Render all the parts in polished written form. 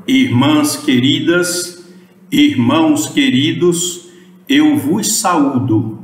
Irmãs queridas, irmãos queridos, eu vos saúdo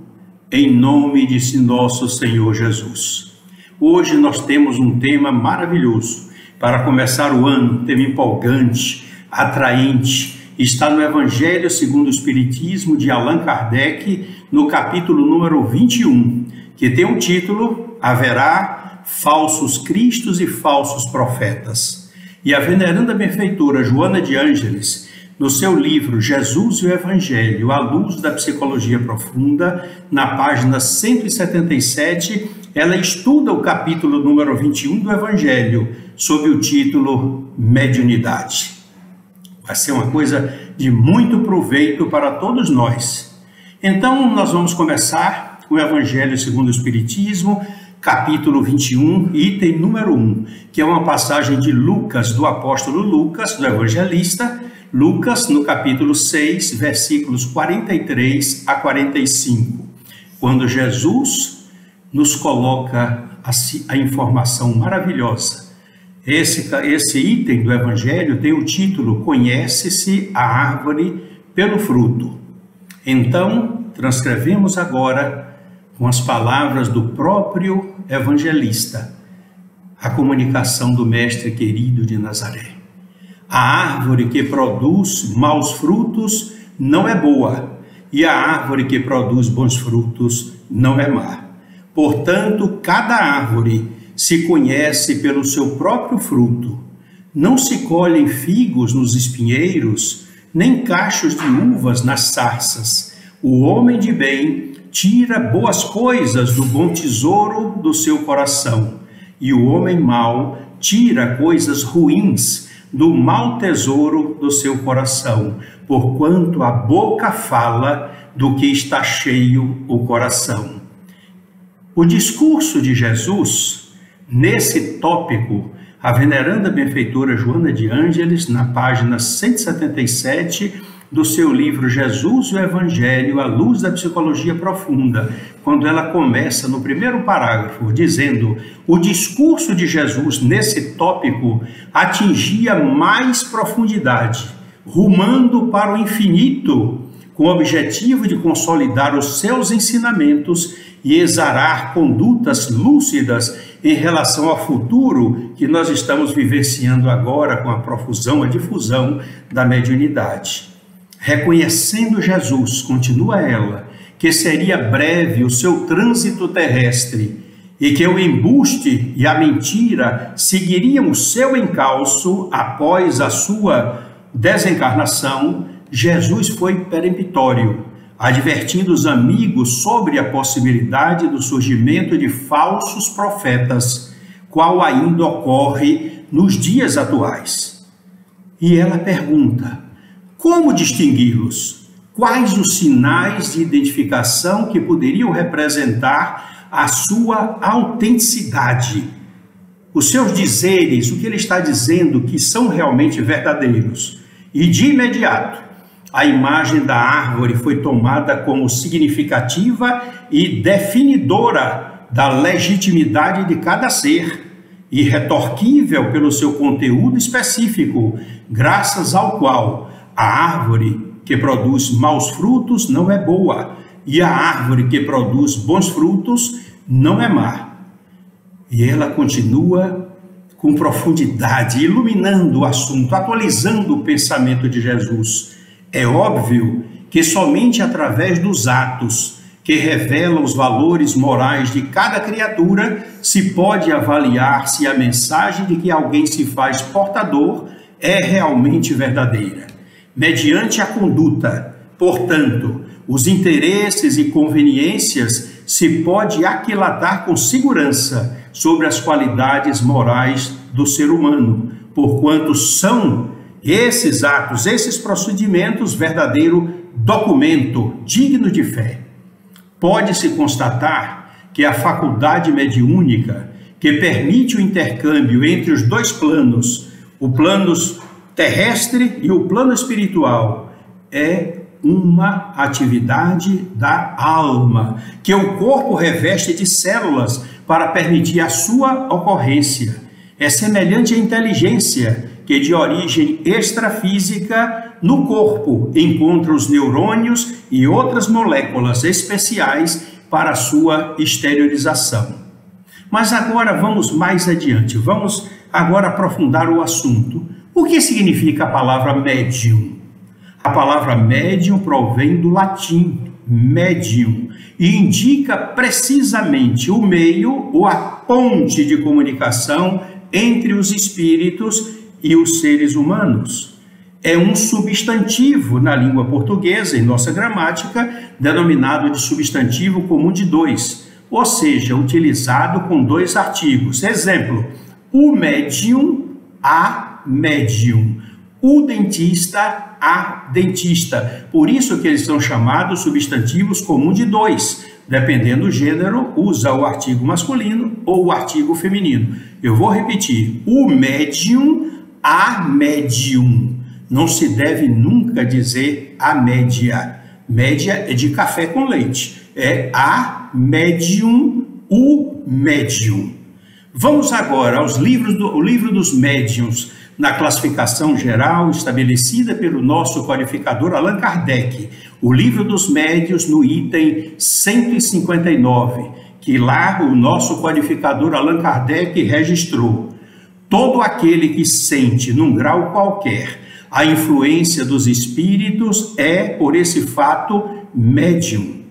em nome de nosso Senhor Jesus. Hoje nós temos um tema maravilhoso para começar o ano, um tema empolgante, atraente. Está no Evangelho segundo o Espiritismo de Allan Kardec, no capítulo número 21, que tem o título Haverá falsos cristos e falsos profetas. E a veneranda benfeitora Joana de Ângeles, no seu livro Jesus e o Evangelho, à luz da psicologia profunda, na página 177, ela estuda o capítulo número 21 do Evangelho, sob o título Mediunidade. Vai ser uma coisa de muito proveito para todos nós. Então, nós vamos começar com o Evangelho segundo o Espiritismo, capítulo 21, item número 1, que é uma passagem de Lucas, do apóstolo Lucas, do evangelista, Lucas, no capítulo 6, versículos 43 a 45, quando Jesus nos coloca a informação maravilhosa. Esse item do evangelho tem o título Conhece-se a árvore pelo fruto. Então, transcrevemos agora com as palavras do próprio evangelista, a comunicação do Mestre querido de Nazaré. A árvore que produz maus frutos não é boa, e a árvore que produz bons frutos não é má. Portanto, cada árvore se conhece pelo seu próprio fruto. Não se colhem figos nos espinheiros, nem cachos de uvas nas sarças. O homem de bem tira boas coisas do bom tesouro do seu coração, e o homem mau tira coisas ruins do mau tesouro do seu coração, porquanto a boca fala do que está cheio o coração. O discurso de Jesus, nesse tópico, a veneranda benfeitora Joana de Ângeles, na página 177, do seu livro Jesus e o Evangelho, à luz da psicologia profunda, quando ela começa no primeiro parágrafo, dizendo: o discurso de Jesus nesse tópico atingia mais profundidade, rumando para o infinito, com o objetivo de consolidar os seus ensinamentos e exarar condutas lúcidas em relação ao futuro que nós estamos vivenciando agora com a profusão, a difusão da mediunidade. Reconhecendo Jesus, continua ela, que seria breve o seu trânsito terrestre e que o embuste e a mentira seguiriam o seu encalço após a sua desencarnação, Jesus foi peremptório, advertindo os amigos sobre a possibilidade do surgimento de falsos profetas, qual ainda ocorre nos dias atuais. E ela pergunta: como distingui-los? Quais os sinais de identificação que poderiam representar a sua autenticidade? Os seus dizeres, o que ele está dizendo que são realmente verdadeiros. E de imediato, a imagem da árvore foi tomada como significativa e definidora da legitimidade de cada ser, irretorquível pelo seu conteúdo específico, graças ao qual a árvore que produz maus frutos não é boa, e a árvore que produz bons frutos não é má. E ela continua com profundidade, iluminando o assunto, atualizando o pensamento de Jesus. É óbvio que somente através dos atos que revelam os valores morais de cada criatura se pode avaliar se a mensagem de que alguém se faz portador é realmente verdadeira. Mediante a conduta, portanto, os interesses e conveniências, se pode aquilatar com segurança sobre as qualidades morais do ser humano, porquanto são esses atos, esses procedimentos, verdadeiro documento digno de fé. Pode-se constatar que a faculdade mediúnica, que permite o intercâmbio entre os dois planos, o plano terrestre e o plano espiritual, é uma atividade da alma, que o corpo reveste de células para permitir a sua ocorrência. É semelhante à inteligência, que de origem extrafísica no corpo encontra os neurônios e outras moléculas especiais para sua exteriorização. Mas agora vamos mais adiante, vamos agora aprofundar o assunto. O que significa a palavra médium? A palavra médium provém do latim medium e indica precisamente o meio ou a ponte de comunicação entre os espíritos e os seres humanos. É um substantivo na língua portuguesa, em nossa gramática, denominado de substantivo comum de dois, ou seja, utilizado com dois artigos. Exemplo, o médium, a médium. O dentista, a dentista. Por isso que eles são chamados substantivos comum de dois. Dependendo do gênero, usa o artigo masculino ou o artigo feminino. Eu vou repetir. O médium, a médium. Não se deve nunca dizer a média. Média é de café com leite. É a médium, o médium. Vamos agora aos livros o livro dos médiuns, na classificação geral estabelecida pelo nosso codificador Allan Kardec, o livro dos médiuns no item 159, que lá o nosso codificador Allan Kardec registrou. Todo aquele que sente, num grau qualquer, a influência dos espíritos é, por esse fato, médium.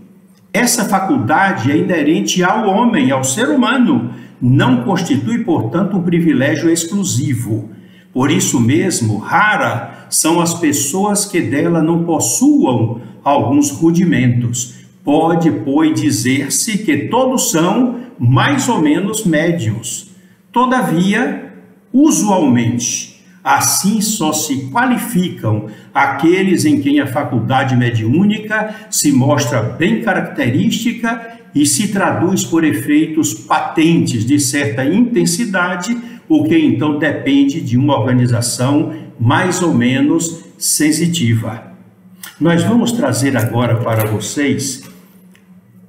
Essa faculdade é inerente ao homem, ao ser humano, não constitui, portanto, um privilégio exclusivo. Por isso mesmo, rara são as pessoas que dela não possuam alguns rudimentos. Pode, pois, dizer-se que todos são mais ou menos médiuns. Todavia, usualmente, assim só se qualificam aqueles em quem a faculdade mediúnica se mostra bem característica e se traduz por efeitos patentes de certa intensidade, o que então depende de uma organização mais ou menos sensitiva. Nós vamos trazer agora para vocês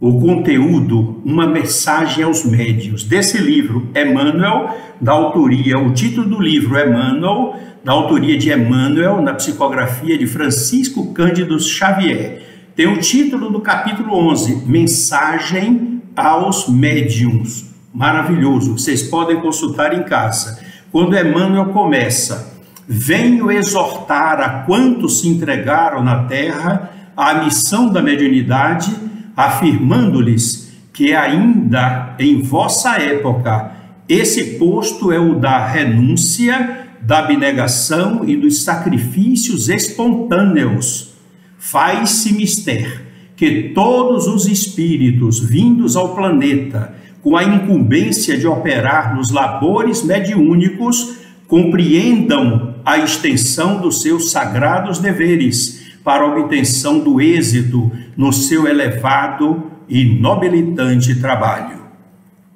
o conteúdo, uma mensagem aos médiuns, desse livro, Emmanuel, da autoria, o título do livro, Emmanuel, da autoria de Emmanuel, na psicografia de Francisco Cândido Xavier. Tem o título do capítulo 11, Mensagem aos Médiuns. Maravilhoso, vocês podem consultar em casa. Quando Emmanuel começa, venho exortar a quantos se entregaram na terra à missão da mediunidade, afirmando-lhes que ainda em vossa época esse posto é o da renúncia, da abnegação e dos sacrifícios espontâneos. Faz-se mister que todos os espíritos vindos ao planeta com a incumbência de operar nos labores mediúnicos compreendam a extensão dos seus sagrados deveres para a obtenção do êxito no seu elevado e nobilitante trabalho.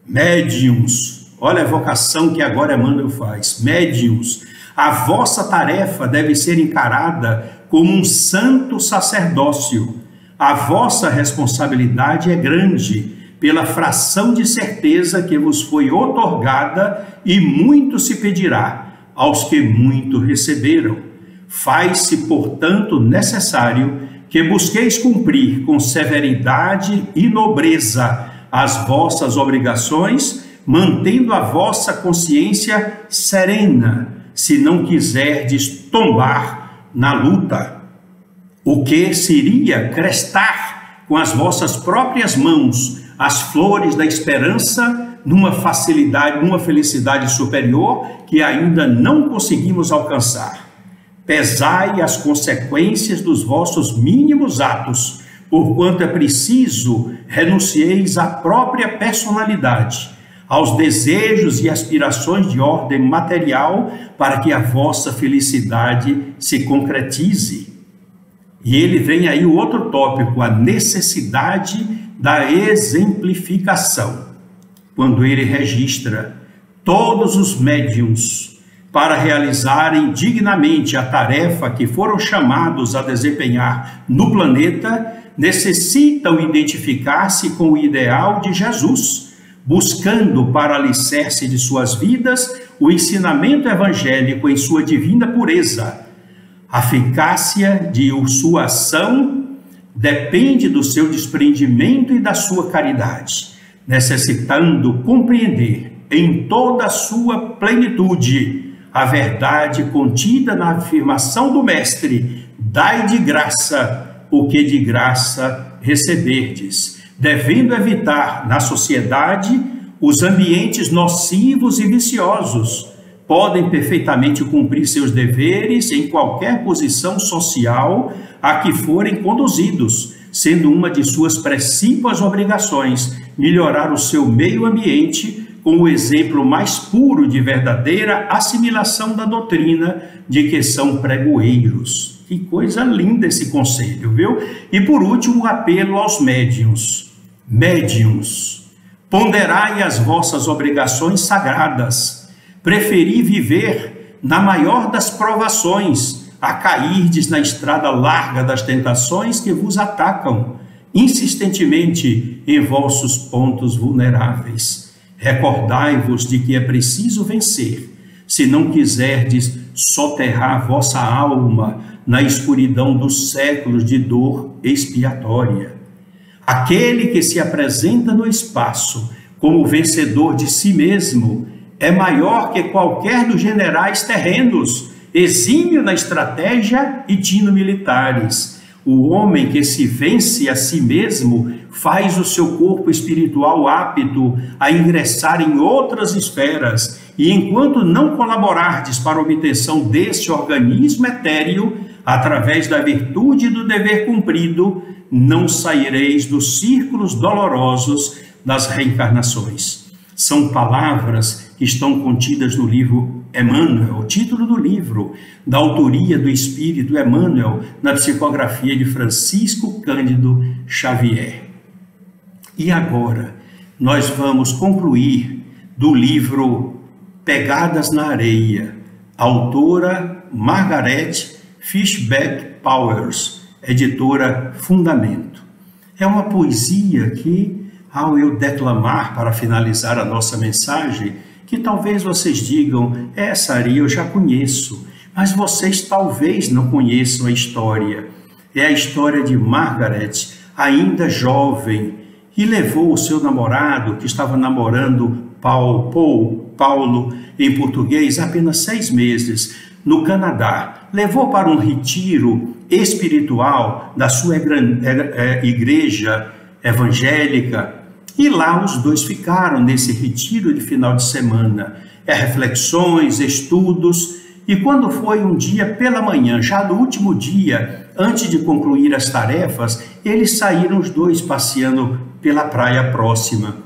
Médiuns, olha a vocação que agora Emmanuel faz. Médiuns, a vossa tarefa deve ser encarada como um santo sacerdócio. A vossa responsabilidade é grande pela fração de certeza que vos foi outorgada e muito se pedirá aos que muito receberam. Faz-se, portanto, necessário que busqueis cumprir com severidade e nobreza as vossas obrigações, mantendo a vossa consciência serena, se não quiserdes tombar na luta. O que seria crestar com as vossas próprias mãos as flores da esperança numa facilidade, numa felicidade superior que ainda não conseguimos alcançar. Pesai as consequências dos vossos mínimos atos, porquanto é preciso renuncieis à própria personalidade, aos desejos e aspirações de ordem material, para que a vossa felicidade se concretize. E ele vem aí o outro tópico, a necessidade da exemplificação, quando ele registra todos os médiuns para realizarem dignamente a tarefa que foram chamados a desempenhar no planeta, necessitam identificar-se com o ideal de Jesus, buscando para alicerce de suas vidas o ensinamento evangélico em sua divina pureza. A eficácia de sua ação depende do seu desprendimento e da sua caridade, necessitando compreender em toda a sua plenitude a verdade contida na afirmação do Mestre: dai de graça o que de graça receberdes, devendo evitar na sociedade os ambientes nocivos e viciosos. Podem perfeitamente cumprir seus deveres em qualquer posição social a que forem conduzidos, sendo uma de suas principais obrigações melhorar o seu meio ambiente com o exemplo mais puro de verdadeira assimilação da doutrina de que são pregoeiros. Que coisa linda esse conselho, viu? E por último, o apelo aos médiuns. Médiuns, ponderai as vossas obrigações sagradas. Preferi viver na maior das provações, a cairdes na estrada larga das tentações que vos atacam insistentemente em vossos pontos vulneráveis. Recordai-vos de que é preciso vencer, se não quiserdes soterrar vossa alma na escuridão dos séculos de dor expiatória. Aquele que se apresenta no espaço como vencedor de si mesmo é maior que qualquer dos generais terrenos, exímio na estratégia e tino militares. O homem que se vence a si mesmo faz o seu corpo espiritual apto a ingressar em outras esferas, e enquanto não colaborardes para a obtenção desse organismo etéreo, através da virtude do dever cumprido, não saireis dos círculos dolorosos das reencarnações. São palavras que estão contidas no livro Emmanuel, o título do livro, da autoria do Espírito Emmanuel, na psicografia de Francisco Cândido Xavier. E agora, nós vamos concluir do livro Pegadas na Areia, autora Margaret Fishback Powers, editora Fundamento. É uma poesia que, ao eu declamar para finalizar a nossa mensagem, que talvez vocês digam, essa areia eu já conheço, mas vocês talvez não conheçam a história. É a história de Margaret, ainda jovem, e levou o seu namorado, que estava namorando Paulo, em português, apenas 6 meses, no Canadá. Levou para um retiro espiritual da sua igreja evangélica, e lá os dois ficaram nesse retiro de final de semana. Reflexões, estudos, e quando foi um dia pela manhã, já no último dia, antes de concluir as tarefas, eles saíram os dois passeando pela praia próxima.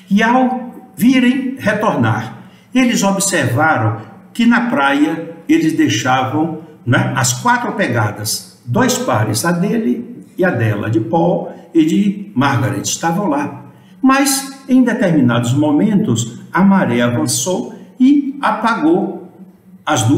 E ao virem retornar, eles observaram que na praia eles deixavam, né, as 4 pegadas, 2 pares, a dele e a dela, de Paul e de Margaret, estavam lá. Mas em determinados momentos a maré avançou e apagou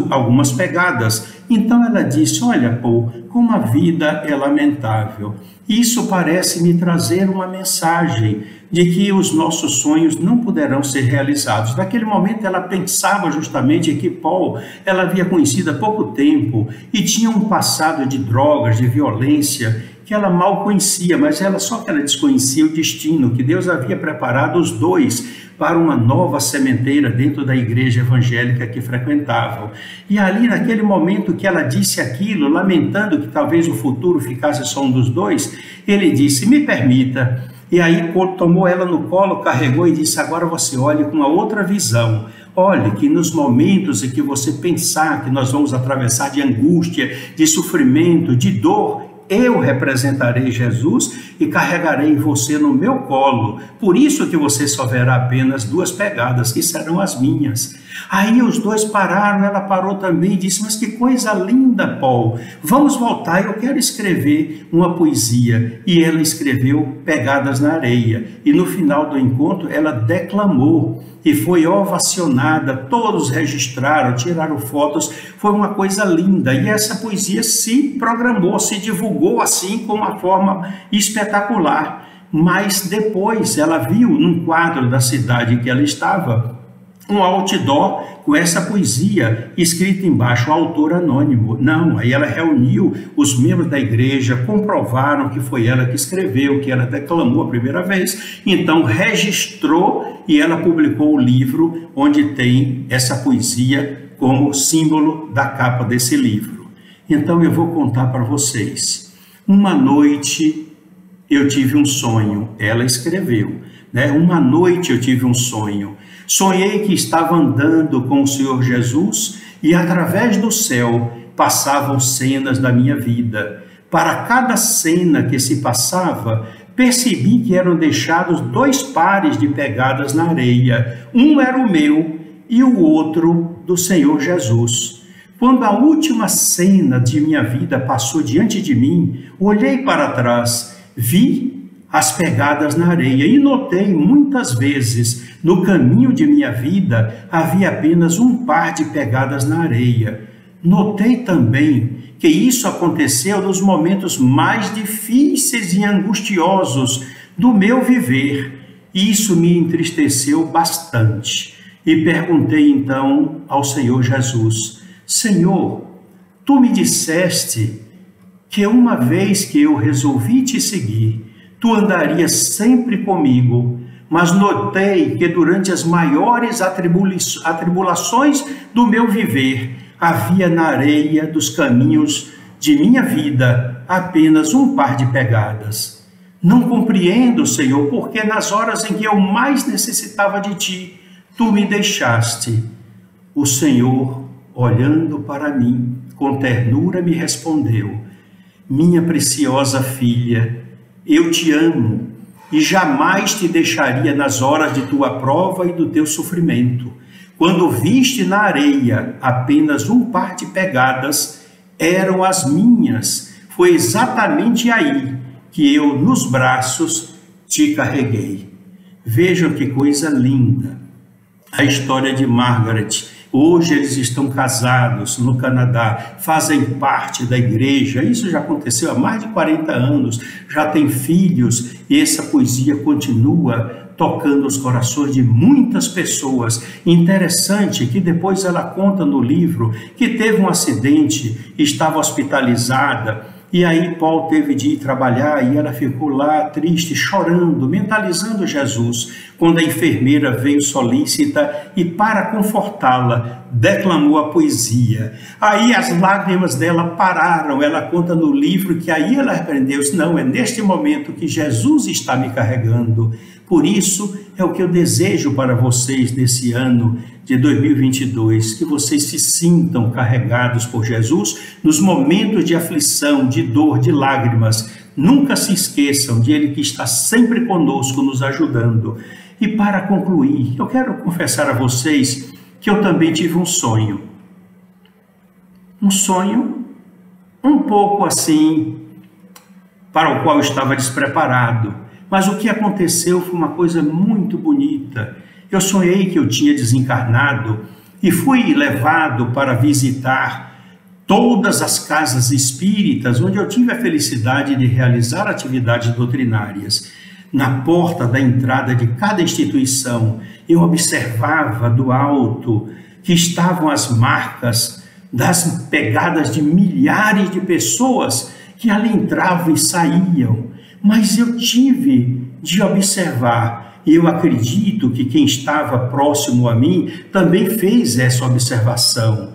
algumas pegadas. Então ela disse: olha, Paul, como a vida é lamentável. Isso parece me trazer uma mensagem de que os nossos sonhos não poderão ser realizados. Naquele momento ela pensava justamente que Paul, ela havia conhecido há pouco tempo e tinha um passado de drogas, de violência, que ela mal conhecia, mas só que ela desconhecia o destino, que Deus havia preparado os dois para uma nova sementeira dentro da igreja evangélica que frequentavam. E ali, naquele momento que ela disse aquilo, lamentando que talvez o futuro ficasse só um dos dois, ele disse: me permita. E aí tomou ela no colo, carregou e disse: agora você olhe com uma outra visão. Olhe que nos momentos em que você pensar que nós vamos atravessar de angústia, de sofrimento, de dor, eu representarei Jesus e carregarei você no meu colo. Por isso que você só verá apenas 2 pegadas, que serão as minhas. Aí os dois pararam, ela parou também e disse: mas que coisa linda, Paul, vamos voltar, eu quero escrever uma poesia. E ela escreveu Pegadas na Areia. E no final do encontro ela declamou e foi ovacionada, todos registraram, tiraram fotos, foi uma coisa linda. E essa poesia se programou, se divulgou assim com uma forma espetacular. mas depois ela viu num quadro da cidade em que ela estava um outdoor com essa poesia escrita embaixo, autor anônimo. Não, aí ela reuniu os membros da igreja, comprovaram que foi ela que escreveu, que ela declamou a primeira vez, então registrou e ela publicou o livro onde tem essa poesia como símbolo da capa desse livro. Então eu vou contar para vocês. Uma noite eu tive um sonho, ela escreveu, né? Uma noite eu tive um sonho. Sonhei que estava andando com o Senhor Jesus e através do céu passavam cenas da minha vida. Para cada cena que se passava, percebi que eram deixados 2 pares de pegadas na areia. Um era o meu e o outro do Senhor Jesus. Quando a última cena de minha vida passou diante de mim, olhei para trás, vi as pegadas na areia e notei muitas vezes no caminho de minha vida havia apenas um par de pegadas na areia. Notei também que isso aconteceu nos momentos mais difíceis e angustiosos do meu viver. E isso me entristeceu bastante. E perguntei então ao Senhor Jesus: Senhor, tu me disseste que uma vez que eu resolvi te seguir, tu andarias sempre comigo, mas notei que durante as maiores atribulações do meu viver, havia na areia dos caminhos de minha vida apenas um par de pegadas. Não compreendo, Senhor, porque nas horas em que eu mais necessitava de ti, tu me deixaste. O Senhor, olhando para mim, com ternura me respondeu: minha preciosa filha, eu te amo e jamais te deixaria nas horas de tua prova e do teu sofrimento. Quando viste na areia apenas um par de pegadas, eram as minhas. Foi exatamente aí que eu, nos braços, te carreguei. Vejam que coisa linda. A história de Margaret. Hoje eles estão casados no Canadá, fazem parte da igreja. Isso já aconteceu há mais de 40 anos, já tem filhos e essa poesia continua tocando os corações de muitas pessoas. Interessante que depois ela conta no livro que teve um acidente, estava hospitalizada, e aí Paul teve de ir trabalhar e ela ficou lá triste, chorando, mentalizando Jesus, quando a enfermeira veio solícita e, para confortá-la, declamou a poesia. Aí as lágrimas dela pararam. Ela conta no livro que aí ela repreendeu-se: não, é neste momento que Jesus está me carregando. Por isso é o que eu desejo para vocês nesse ano de 2022, que vocês se sintam carregados por Jesus nos momentos de aflição, de dor, de lágrimas. Nunca se esqueçam de Ele que está sempre conosco, nos ajudando. E para concluir, eu quero confessar a vocês que eu também tive um sonho. Um sonho um pouco assim, para o qual eu estava despreparado. Mas o que aconteceu foi uma coisa muito bonita. Eu sonhei que eu tinha desencarnado e fui levado para visitar todas as casas espíritas onde eu tive a felicidade de realizar atividades doutrinárias. Na porta da entrada de cada instituição, eu observava do alto que estavam as marcas das pegadas de milhares de pessoas que ali entravam e saíam. Mas eu tive de observar, e eu acredito que quem estava próximo a mim também fez essa observação.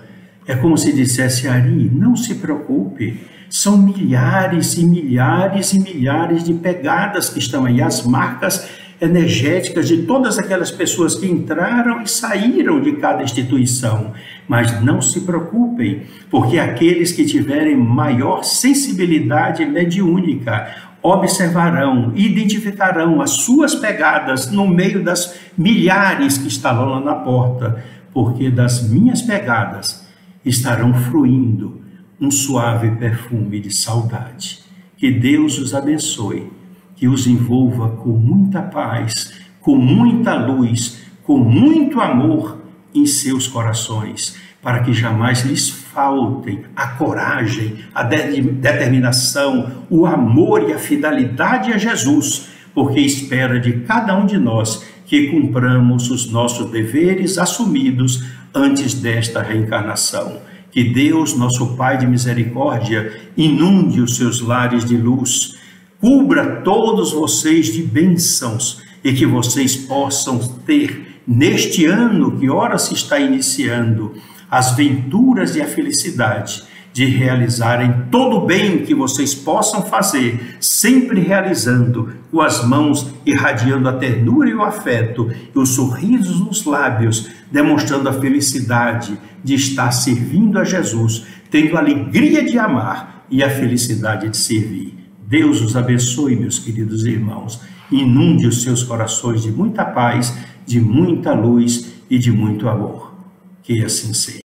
É como se dissesse: Ari, não se preocupe, são milhares e milhares e milhares de pegadas que estão aí, as marcas energéticas de todas aquelas pessoas que entraram e saíram de cada instituição. Mas não se preocupem, porque aqueles que tiverem maior sensibilidade mediúnica observarão, identificarão as suas pegadas no meio das milhares que estavam lá na porta, porque das minhas pegadas estarão fluindo um suave perfume de saudade. Que Deus os abençoe, que os envolva com muita paz, com muita luz, com muito amor em seus corações, para que jamais lhes faltem a coragem, a determinação, o amor e a fidelidade a Jesus, porque espera de cada um de nós que cumpramos os nossos deveres assumidos antes desta reencarnação. Que Deus, nosso Pai de misericórdia, inunde os seus lares de luz, cubra todos vocês de bênçãos e que vocês possam ter, neste ano que ora se está iniciando, as venturas e a felicidade de realizarem todo o bem que vocês possam fazer, sempre realizando com as mãos, irradiando a ternura e o afeto, e os sorrisos nos lábios, demonstrando a felicidade de estar servindo a Jesus, tendo a alegria de amar e a felicidade de servir. Deus os abençoe, meus queridos irmãos, inunde os seus corações de muita paz, de muita luz e de muito amor. Que assim seja.